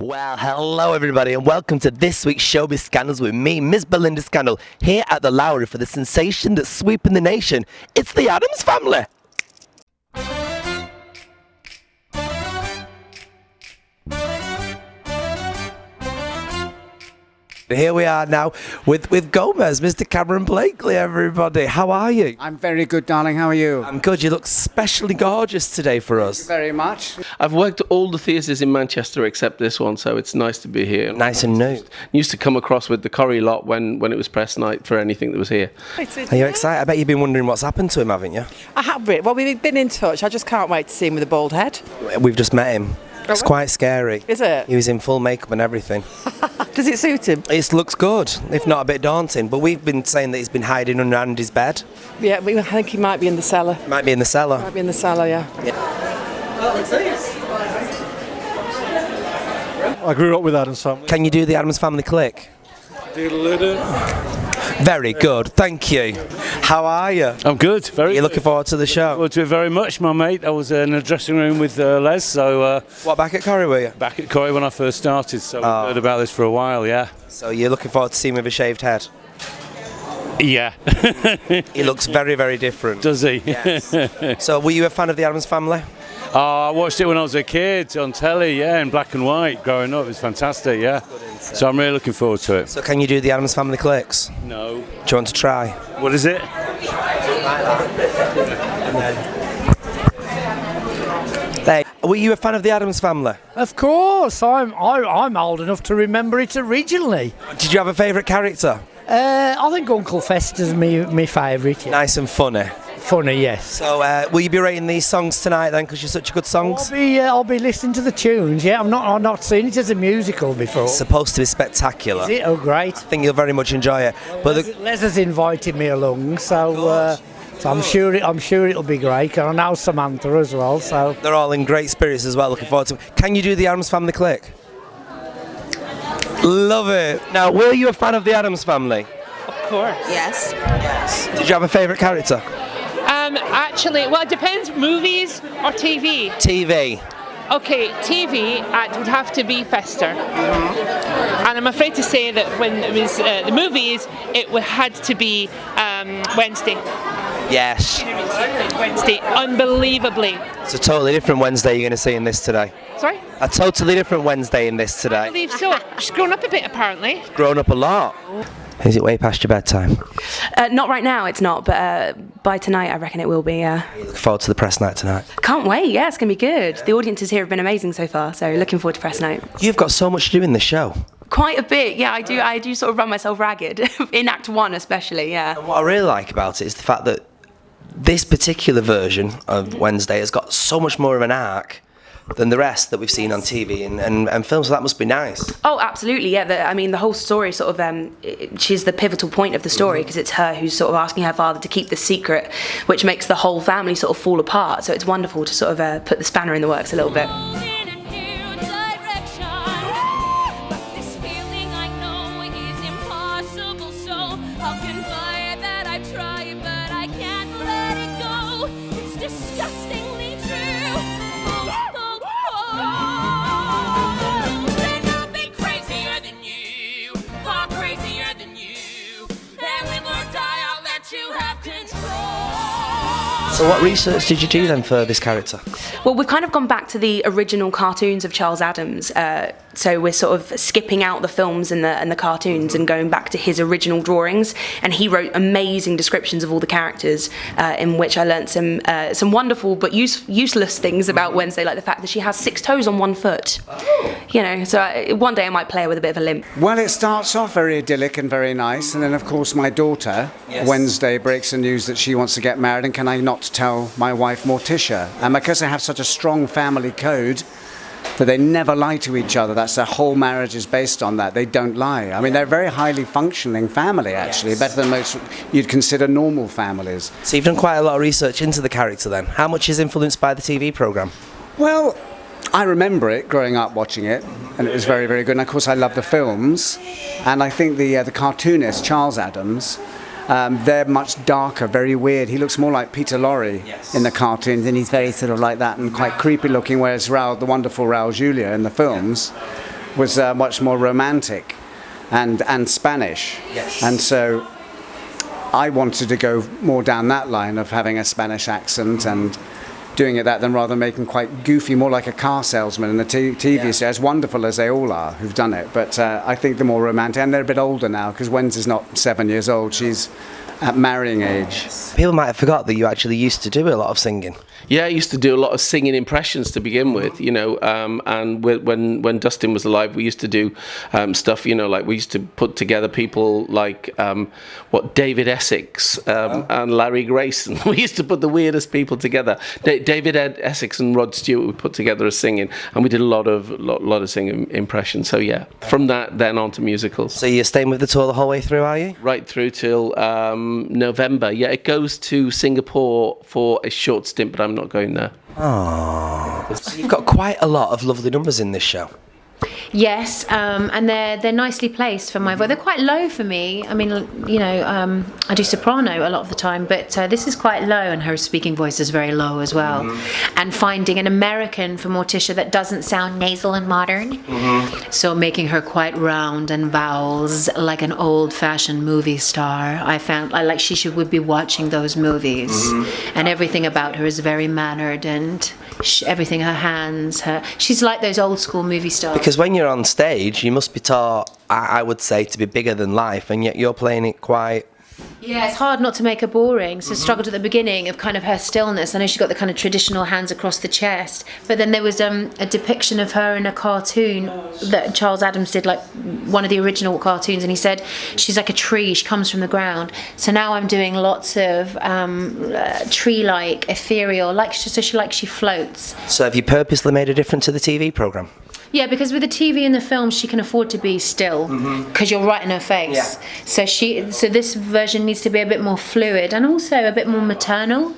Well, hello everybody and welcome to this week's Showbiz Scandals with me, Miss Belinda Scandal, here at the Lowry for the sensation that's sweeping the nation. It's the Addams family. Here we are now with Gomez, Mr. Cameron Blakely, everybody. How are you? I'm very good, darling. How are you? I'm good. You look especially gorgeous today for us. Thank you very much. I've worked at all the theatres in Manchester except this one, so it's nice to be here. Nice and new. Used to come across with the Corrie lot when it was press night for anything that was here. Are you excited? I bet you've been wondering what's happened to him, haven't you? I have been. Well, we've been in touch. I just can't wait to see him with a bald head. We've just met him. It's quite scary. Is it? He was in full makeup and everything. Does it suit him? It looks good, if not a bit daunting. But we've been saying that he's been hiding under Andy's bed. Yeah, I think he might be in the cellar. Might be in the cellar. Might be in the cellar, yeah. I grew up with Addams family. Can you do the Addams family click? Very good, thank you. How are you? I'm good, very You good. looking forward to the show? Forward to it very much, my mate. I was in a dressing room with Les, so What, back at Corrie were you? back at Corrie when I first started, so we've heard about this for a while, yeah. So you're looking forward to seeing him with a shaved head? Yeah. He looks very, very different. Does he? Yes. So were you a fan of the Addams family? I watched it when I was a kid on telly, yeah, in black and white, growing up. It was fantastic, yeah. So I'm really looking forward to it. So can you do the Addams family clicks? No. Do you want to try? What is it? Hey, were you a fan of the Addams family? Of course, I'm old enough to remember it originally. Did you have a favourite character? I think Uncle Fester's my favourite. Yeah. Nice and funny. Funny, yes. So will you be rating these songs tonight then, because you're such good songs? I'll be listening to the tunes. Yeah, I've not seen it as a musical before. It's supposed to be spectacular. Is it? Oh, great. I think you'll very much enjoy it. But Les has invited me along, so I'm sure it'll be great. And I know Samantha as well, so they're all in great spirits as well. Looking forward to it. Can you do the Addams family click? Love it. Now, were you a fan of the Addams family? Of course. Yes. Did you have a favourite character? Actually, well, it depends. Movies or TV? TV. Okay, TV, it would have to be Fester. And I'm afraid to say that when it was the movies, had to be Wednesday. Yes. Wednesday, unbelievably. It's a totally different Wednesday you're going to see in this today. Sorry? A totally different Wednesday in this I today. believe so. She's grown up a bit, apparently. Grown up a lot. Is it way past your bedtime? Not right now, it's not, but by tonight I reckon it will be, yeah. Looking forward to the press night tonight. Can't wait, yeah, it's going to be good. The audiences here have been amazing so far, so looking forward to press night. You've got so much to do in the show. Quite a bit, yeah, I do sort of run myself ragged, in Act 1 especially, yeah. And what I really like about it is the fact that this particular version of Wednesday has got so much more of an arc than the rest that we've seen on TV and films, so that must be nice. Oh, absolutely, yeah. The whole story sort of, she's the pivotal point of the story because it's her who's sort of asking her father to keep the secret, which makes the whole family sort of fall apart. So it's wonderful to sort of put the spanner in the works a little bit. So what research did you do then for this character? Well, we've kind of gone back to the original cartoons of Charles Addams. So we're sort of skipping out the films and the cartoons and going back to his original drawings. And he wrote amazing descriptions of all the characters, in which I learnt some wonderful but useless things about Wednesday, like the fact that she has 6 toes on 1 foot. You know, so one day I might play her with a bit of a limp. Well, it starts off very idyllic and very nice, and then of course my daughter, Wednesday, breaks the news that she wants to get married, and can I not tell my wife Morticia? And because they have such a strong family code that they never lie to each other, that's their whole marriage is based on that. They don't lie. I mean, they're a very highly functioning family, actually, better than most you'd consider normal families. So you've done quite a lot of research into the character then. How much is influenced by the TV programme? Well, I remember it growing up watching it, and it was very, very good. And of course, I love the films, and I think the cartoonist Charles Addams, they're much darker, very weird. He looks more like Peter Lorre in the cartoons, and he's very sort of like that and quite creepy looking. Whereas the wonderful Raul Julia in the films was much more romantic and Spanish. Yes. And so I wanted to go more down that line of having a Spanish accent and doing it that than rather making quite goofy, more like a car salesman in the TV series, as wonderful as they all are who've done it. But I think the more romantic, and they're a bit older now, because Wednesday's not 7 years old, she's at marrying age. People might have forgot that you actually used to do a lot of singing. Yeah, I used to do a lot of singing impressions to begin with, and when Dustin was alive, we used to do stuff, like we used to put together people like David Essex and Larry Grayson. We used to put the weirdest people together. David Essex and Rod Stewart we put together as singing, and we did a lot of singing impressions. So yeah, from that then on to musicals. So you're staying with the tour the whole way through, are you? Right through till November. Yeah, it goes to Singapore for a short stint, but I'm not going there. Oh, so you've got quite a lot of lovely numbers in this show. Yes, and they're nicely placed for my voice. They're quite low for me. I mean, I do soprano a lot of the time, but this is quite low, and her speaking voice is very low as well. Mm-hmm. And finding an American for Morticia that doesn't sound nasal and modern, so making her quite round and vowels like an old-fashioned movie star. I like she would be watching those movies, and everything about her is very mannered and. Everything, her hands, she's like those old school movie stars. Because when you're on stage, you must be taught, I would say, to be bigger than life, and yet you're playing it quite... Yeah, it's hard not to make her boring. So struggled at the beginning of kind of her stillness. I know she got the kind of traditional hands across the chest, but then there was a depiction of her in a cartoon that Charles Addams did, like one of the original cartoons, and he said she's like a tree, she comes from the ground. So now I'm doing lots of tree-like, ethereal, she floats. So have you purposely made it different to the TV programme? Yeah, because with the TV and the film, she can afford to be still because you're right in her face. Yeah. So this version needs to be a bit more fluid and also a bit more maternal,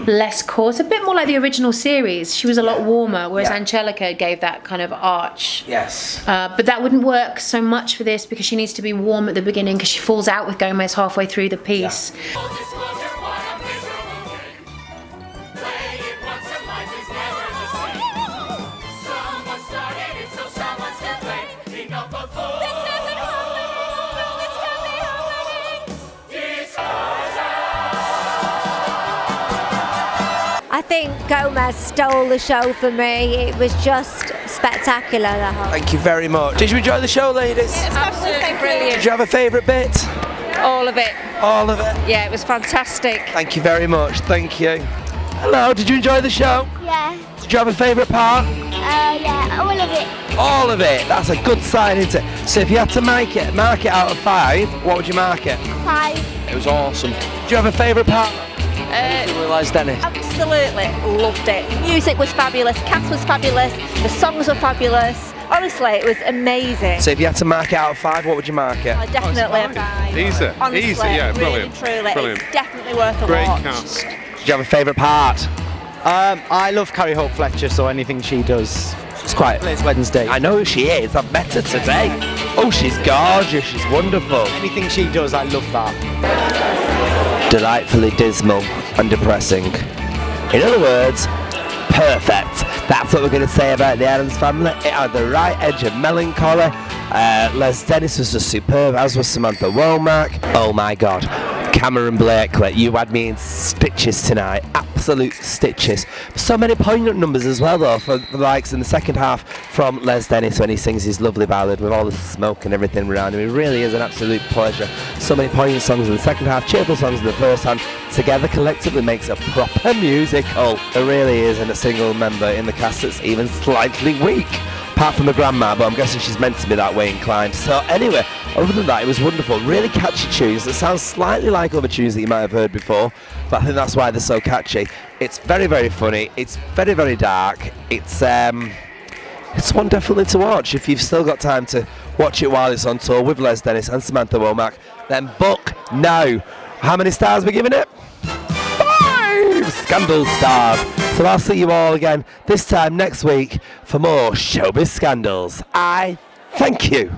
less coarse, a bit more like the original series. She was a lot warmer, whereas Angelica gave that kind of arch. Yes. But that wouldn't work so much for this because she needs to be warm at the beginning because she falls out with Gomez halfway through the piece. Yeah. I think Gomez stole the show for me. It was just spectacular. Thank you very much. Did you enjoy the show, ladies? It's absolutely brilliant. Did you have a favourite bit? All of it. All of it? Yeah, it was fantastic. Thank you very much. Thank you. Hello, did you enjoy the show? Yeah. Did you have a favourite part? Yeah, all of it. All of it? That's a good sign, isn't it? So if you had to mark it out of 5, what would you mark it? 5. It was awesome. Do you have a favourite part? Les Dennis. Absolutely loved it. The music was fabulous, the cast was fabulous, the songs were fabulous. Honestly, it was amazing. So if you had to mark it out of 5, what would you mark it? Definitely a 5. Easy. Honestly, Easy, yeah, brilliant. Truly, Brilliant. It's definitely worth a Great watch. cast. Did you have a favourite part? I love Carrie Hope Fletcher, so anything she does. It's quite. It's Wednesday. I know who she is. I've met her today. Oh, she's gorgeous. She's wonderful. Anything she does, I love that. Delightfully dismal and depressing. In other words, perfect. That's what we're going to say about the Addams Family. It had the right edge of melancholy. Les Dennis was just superb, as was Samantha Womack. Oh my God. Cameron Blakely, you had me in stitches tonight, absolute stitches. So many poignant numbers as well though, for the likes in the second half from Les Dennis when he sings his lovely ballad with all the smoke and everything around him. It really is an absolute pleasure. So many poignant songs in the second half, cheerful songs in the first half, together collectively makes a proper musical. There really isn't a single member in the cast that's even slightly weak. Apart from the grandma, but I'm guessing she's meant to be that way inclined. So anyway, other than that, it was wonderful. Really catchy tunes that sound slightly like other tunes that you might have heard before, but I think that's why they're so catchy. It's very, very funny. It's very, very dark. It's one definitely to watch. If you've still got time to watch it while it's on tour with Les Dennis and Samantha Womack, then book now. How many stars are we giving it? 5 Scandal stars. So I'll see you all again this time next week for more Showbiz Scandals. I thank you.